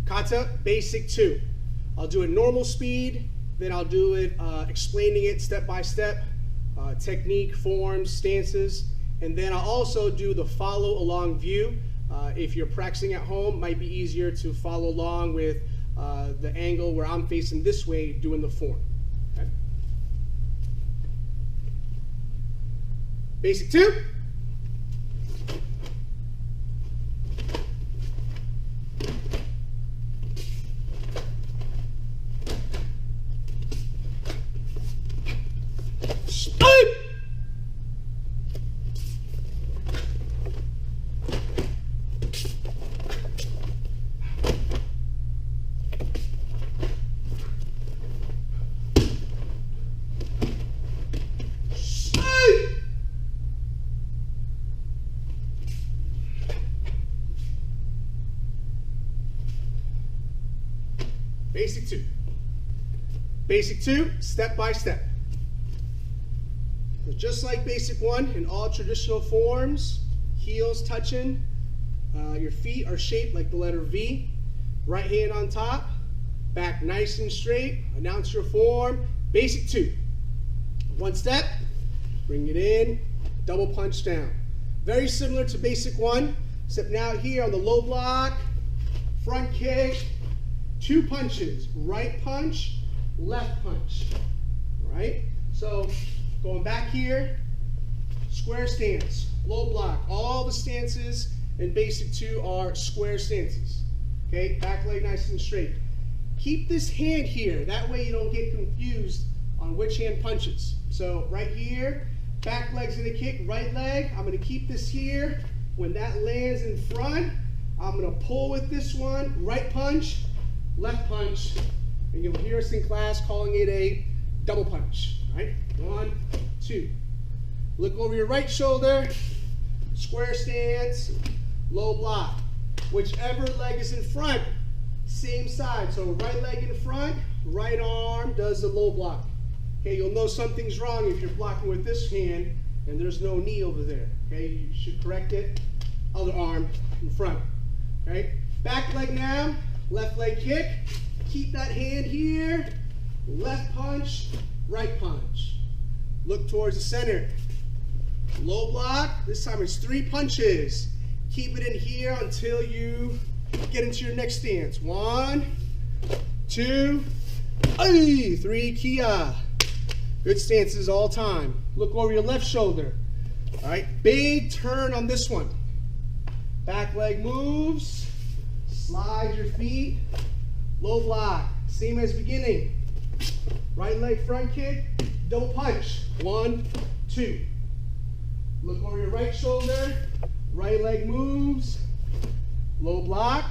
Kata, basic 2. I'll do it normal speed, then I'll do it explaining it step by step, technique, forms, stances, and then I'll also do the follow along view. If you're practicing at home, it might be easier to follow along with the angle where I'm facing this way doing the form. Okay? Basic 2. Basic 2. Basic 2, step by step. So just like basic 1, in all traditional forms, heels touching, your feet are shaped like the letter V, right hand on top, back nice and straight, announce your form. Basic 2. One step, bring it in, double punch down. Very similar to basic 1, except now here on the low block, front kick, 2 punches, right punch, left punch, right? So going back here, square stance, low block. All the stances in basic 2 are square stances, okay? Back leg nice and straight. Keep this hand here, that way you don't get confused on which hand punches. So right here, back leg's gonna kick, right leg, I'm gonna keep this here. When that lands in front, I'm gonna pull with this one, right punch, left punch, and you'll hear us in class calling it a double punch, right? 1, 2. Look over your right shoulder, square stance, low block. Whichever leg is in front, same side. So right leg in front, right arm does the low block. Okay, you'll know something's wrong if you're blocking with this hand and there's no knee over there. Okay, you should correct it. Other arm in front. Okay, back leg now. Left leg kick, keep that hand here, left punch, right punch. Look towards the center. Low block, this time it's 3 punches. Keep it in here until you get into your next stance. 1, 2, 3, Kia. Good stances all time. Look over your left shoulder. All right, big turn on this one. Back leg moves. Slide your feet, low block, same as beginning. Right leg front kick, double punch. 1, 2. Look over your right shoulder, right leg moves, low block.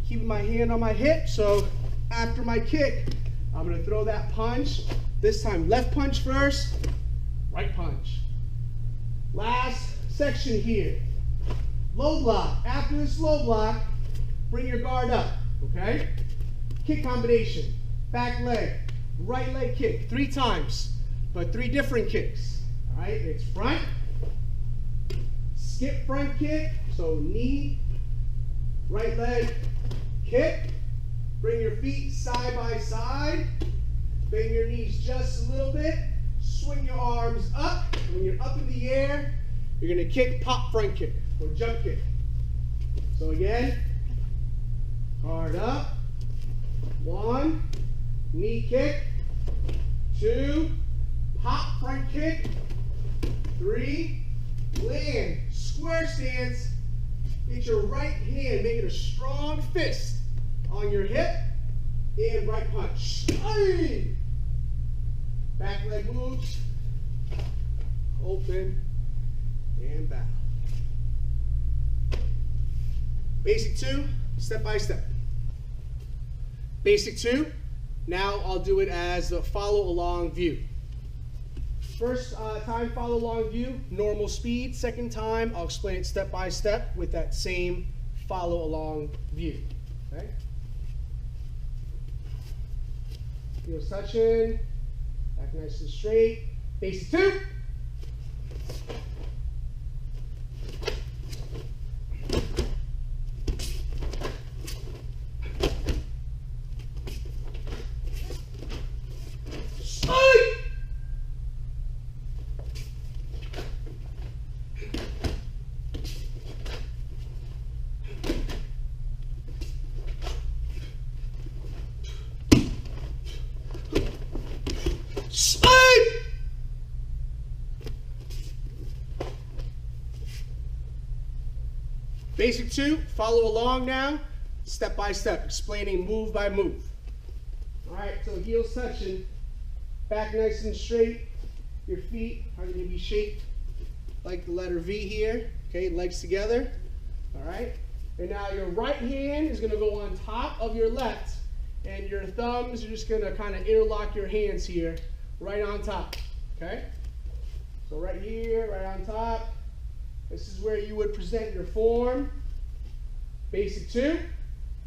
Keeping my hand on my hip, so after my kick, I'm gonna throw that punch. This time left punch first, right punch. Last section here. Low block. After this low block, bring your guard up, okay? Kick combination, back leg, right leg kick, 3 times, but 3 different kicks, all right? It's front, skip front kick, so knee, right leg, kick, bring your feet side by side, bend your knees just a little bit, swing your arms up, and when you're up in the air, you're gonna kick, pop front kick, or jump kick. So again, guard up, 1, knee kick, 2, pop front kick, 3, land, square stance, get your right hand, make it a strong fist on your hip, and right punch. Back leg moves, open, and bow. Basic 2, step by step. Basic 2, now I'll do it as a follow along view. First time follow along view, normal speed. Second time, I'll explain it step by step with that same follow along view. Okay? Heels touching, back nice and straight. Basic 2. Basic 2, follow along now, step by step, explaining move by move. All right, so heels touching, back nice and straight. Your feet are going to be shaped like the letter V here. Okay, legs together. All right, and now your right hand is going to go on top of your left, and your thumbs are just going to kind of interlock your hands here, right on top. Okay, so right here, right on top. This is where you would present your form. Basic 2.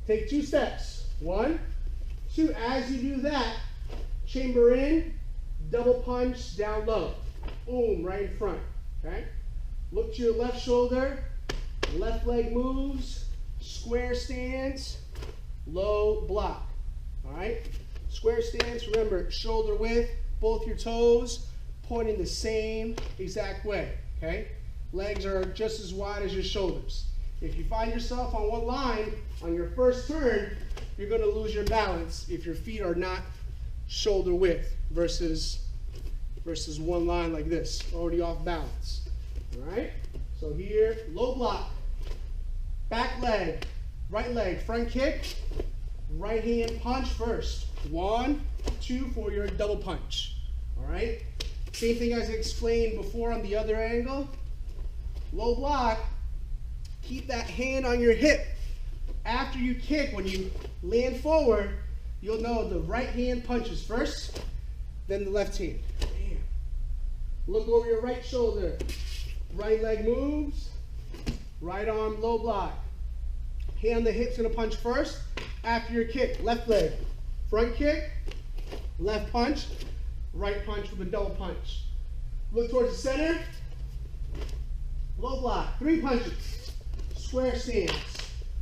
Take 2 steps. 1, 2. As you do that, chamber in, double punch down low. Boom, right in front. Okay? Look to your left shoulder, left leg moves, square stance, low block. All right? Square stance, remember, shoulder width, both your toes pointing the same exact way. Okay? Legs are just as wide as your shoulders. If you find yourself on one line on your first turn, you're going to lose your balance if your feet are not shoulder width versus one line like this, already off balance. All right? So here, low block, back leg, right leg, front kick, right hand punch first. 1, 2 for your double punch. All right? Same thing as I explained before on the other angle. Low block, keep that hand on your hip. After you kick, when you land forward, you'll know the right hand punches first, then the left hand. Bam. Look over your right shoulder. Right leg moves, right arm low block. Hand on the hip's gonna punch first. After your kick, left leg, front kick, left punch, right punch with a double punch. Look towards the center. Low block, 3 punches, square stance.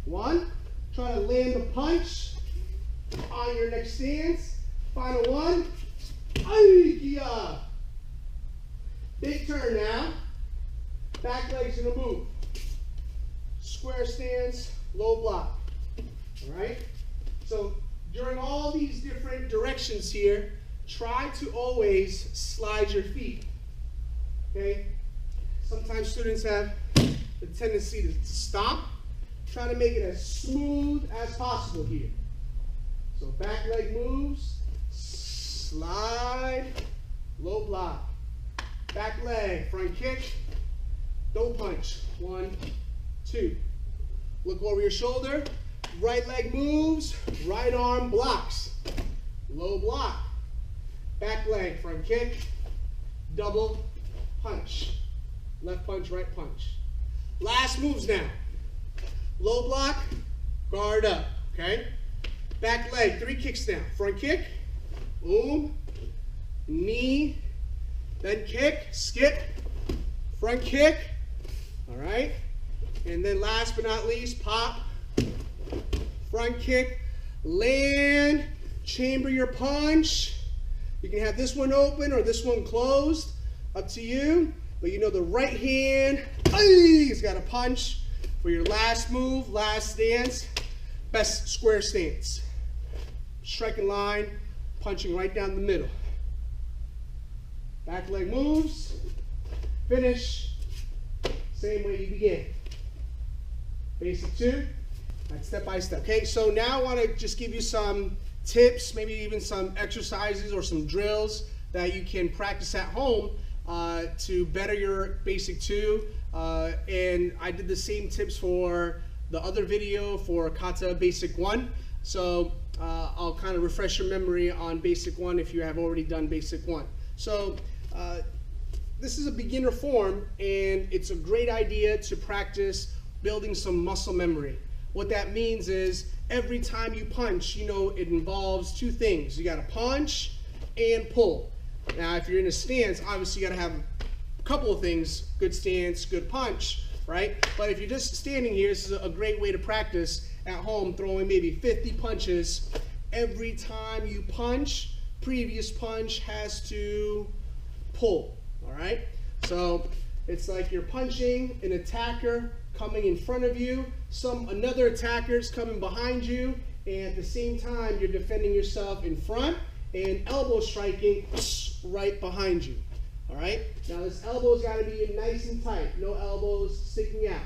1, try to land the punch on your next stance. Final 1, Aikia. Big turn now. Back leg's gonna move. Square stance, low block. All right? So during all these different directions here, try to always slide your feet. Okay? Sometimes students have the tendency to stop. Try to make it as smooth as possible here. So back leg moves, slide, low block. Back leg, front kick, double punch. 1, 2. Look over your shoulder. Right leg moves, right arm blocks. Low block. Back leg, front kick, double punch. Left punch, right punch. Last moves now. Low block, guard up, okay? Back leg, 3 kicks now. Front kick, boom, knee, then kick, skip, front kick, all right? And then last but not least, pop, front kick, land, chamber your punch. You can have this one open or this one closed, up to you. But you know the right hand, he's got a punch for your last move, last stance, best square stance. Striking line, punching right down the middle. Back leg moves, finish, same way you begin. Basic 2, that's step by step. Okay, so now I want to just give you some tips, maybe even some exercises or some drills that you can practice at home to better your basic 2. And I did the same tips for the other video for Kata Basic 1. So I'll kind of refresh your memory on Basic 1 if you have already done Basic 1. So this is a beginner form, and it's a great idea to practice building some muscle memory. What that means is every time you punch, you know it involves 2 things. You got to punch and pull. Now, if you're in a stance, obviously you got to have a couple of things: good stance, good punch, right? But if you're just standing here, this is a great way to practice at home, throwing maybe 50 punches. Every time you punch, previous punch has to pull, all right? So it's like you're punching an attacker coming in front of you, another attacker is coming behind you, and at the same time you're defending yourself in front and elbow striking right behind you. All right, now this elbow's got to be nice and tight, no elbows sticking out.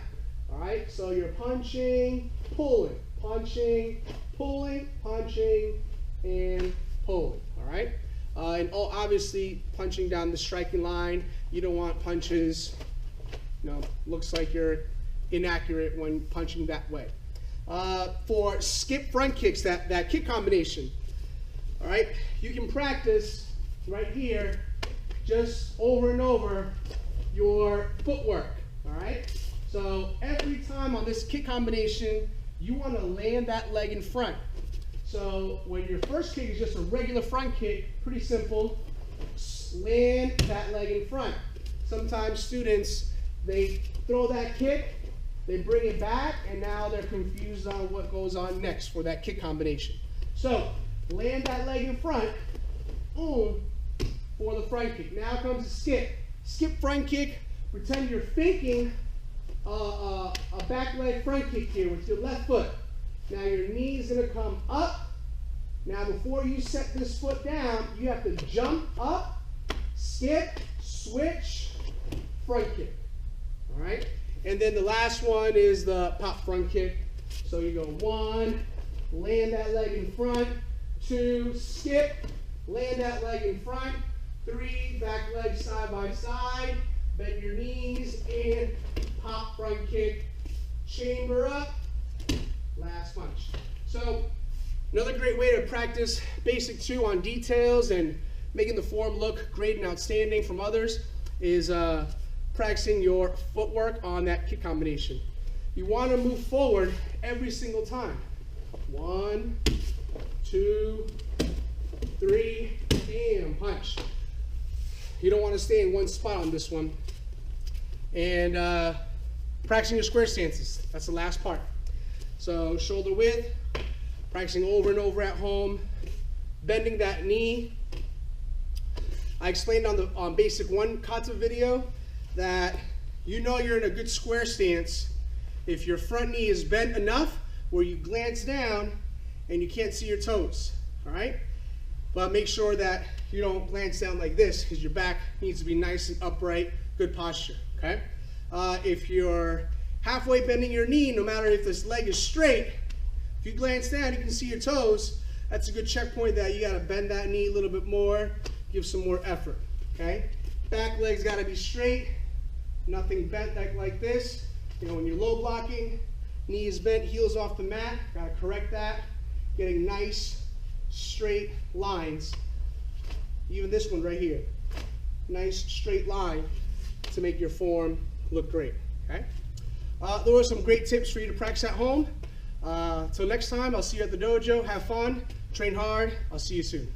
All right, so you're punching, pulling, punching, pulling, punching, and pulling. All right, and obviously punching down the striking line. You don't want punches, looks like you're inaccurate when punching that way. For skip front kicks, that kick combination, all right, you can practice right here just over and over your footwork, all right? So every time on this kick combination, you want to land that leg in front. So when your first kick is just a regular front kick, pretty simple, land that leg in front. Sometimes students, they throw that kick, they bring it back, and now they're confused on what goes on next for that kick combination. So land that leg in front, boom, for the front kick. Now comes the skip. Skip front kick, pretend you're faking a back leg front kick here with your left foot. Now your knee is going to come up. Now before you set this foot down, you have to jump up, skip, switch, front kick. All right? And then the last one is the pop front kick. So you go 1, land that leg in front, 2, skip, land that leg in front, 3, back leg side by side, bend your knees, and pop front kick, chamber up, last punch. So another great way to practice basic 2 on details and making the form look great and outstanding from others is practicing your footwork on that kick combination. You want to move forward every single time. 1, 2, 3, and punch. You don't want to stay in one spot on this one. And practicing your square stances. That's the last part. So shoulder width, practicing over and over at home, bending that knee. I explained on basic 1 kata video that you're in a good square stance if your front knee is bent enough where you glance down and you can't see your toes, all right? But make sure that you don't glance down like this because your back needs to be nice and upright, good posture, okay? If you're halfway bending your knee, no matter if this leg is straight, if you glance down, you can see your toes. That's a good checkpoint that you gotta bend that knee a little bit more, give some more effort, okay? Back leg's gotta be straight, nothing bent like this. When you're low blocking, knee is bent, heels off the mat, gotta correct that. Getting nice, straight lines. Even this one right here. Nice, straight line to make your form look great, okay? Those are some great tips for you to practice at home. Till next time, I'll see you at the dojo. Have fun, train hard. I'll see you soon.